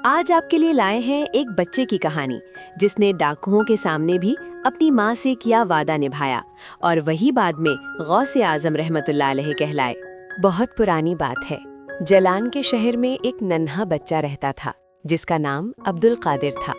आज आपके लिए लाए हैं एक बच्चे की कहानी जिसने डाकुओं के सामने भी अपनी माँ से किया वादा निभाया और वही बाद में गौसे आजम रहमतुल्लाह अलैह कहलाए। बहुत पुरानी बात है। जलान के शहर में एक नन्हा बच्चा रहता था जिसका नाम अब्दुल कादिर था।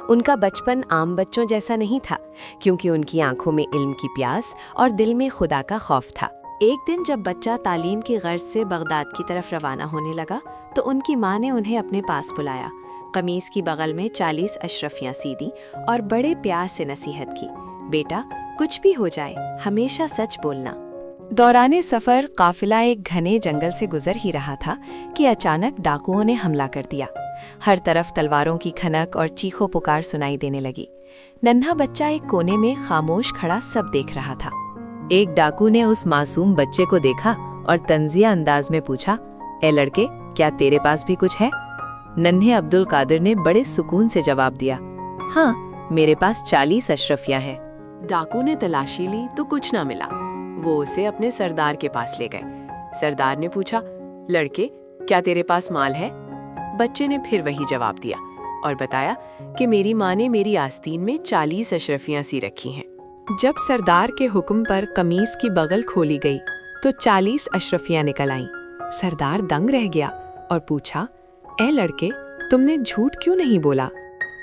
उनका बचपन आम बच्चों जैसा नहीं था क्योंकि उनकी आंखों में इल्म की प्यास और दिल में खुदा का खौफ था। एक दिन जब बच्चा तालीम की गर्ज से बगदाद की तरफ रवाना होने लगा तो उनकी माँ ने उन्हें अपने पास बुलाया। कमीज की बगल में 40 अशरफियाँ सी दी और बड़े प्यार से नसीहत की, बेटा कुछ भी हो जाए हमेशा सच बोलना। दौराने सफर काफिला एक घने जंगल से गुजर ही रहा था कि अचानक डाकुओं ने हमला कर दिया। हर तरफ तलवारों की खनक और चीखों पुकार सुनाई देने लगी। नन्हा बच्चा एक कोने में खामोश खड़ा सब देख रहा था। एक डाकू ने उस मासूम बच्चे को देखा और तंजिया अंदाज में पूछा, ए लड़के, क्या तेरे पास भी कुछ है? नन्हे अब्दुल कादिर ने बड़े सुकून से जवाब दिया, हाँ, मेरे पास 40 अशरफियाँ हैं। डाकू ने तलाशी ली तो कुछ ना मिला। वो उसे अपने सरदार के पास ले गए। सरदार ने पूछा, लड़के, क्या तेरे पास माल है? बच्चे ने फिर वही जवाब दिया और बताया कि मेरी माँ ने मेरी आस्तीन में 40 अशरफियाँ सी रखी हैं। जब सरदार के हुक्म पर कमीज की बगल खोली गई तो 40 अशरफियाँ निकल आईं। सरदार दंग रह गया और पूछा, ए लड़के, तुमने झूठ क्यों नहीं बोला?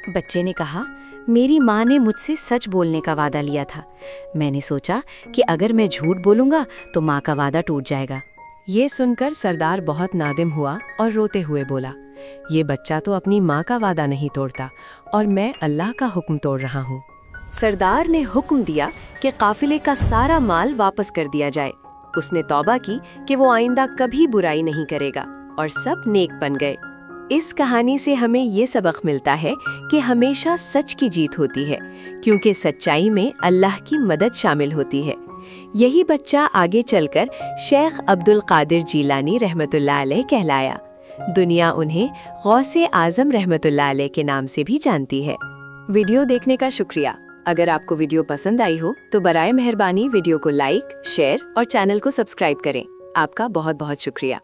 बच्चे ने कहा, मेरी माँ ने मुझसे सच बोलने का वादा लिया था। मैंने सोचा कि अगर मैं झूठ बोलूँगा तो माँ का वादा टूट जाएगा। ये सुनकर सरदार बहुत नादिम हुआ और रोते हुए बोला, ये बच्चा तो अपनी माँ का वादा नहीं तोड़ता और मैं अल्लाह का हुक्म तोड़ रहा हूँ। सरदार ने हुक्म दिया कि काफिले का सारा माल वापस कर दिया जाए। उसने तौबा की कि वो आइंदा कभी बुराई नहीं करेगा और सब नेक बन गए। इस कहानी से हमें ये सबक मिलता है कि हमेशा सच की जीत होती है क्योंकि सच्चाई में अल्लाह की मदद शामिल होती है। यही बच्चा आगे चलकर शेख अब्दुल कादिर जीलानी रहमतुल्लाह अलैह कहलाया। दुनिया उन्हें गौसे आजम रहमतुल्लाह अलैह के नाम से भी जानती है। वीडियो देखने का शुक्रिया। अगर आपको वीडियो पसंद आई हो तो बराए मेहरबानी वीडियो को लाइक, शेयर और चैनल को सब्सक्राइब करें। आपका बहुत बहुत शुक्रिया।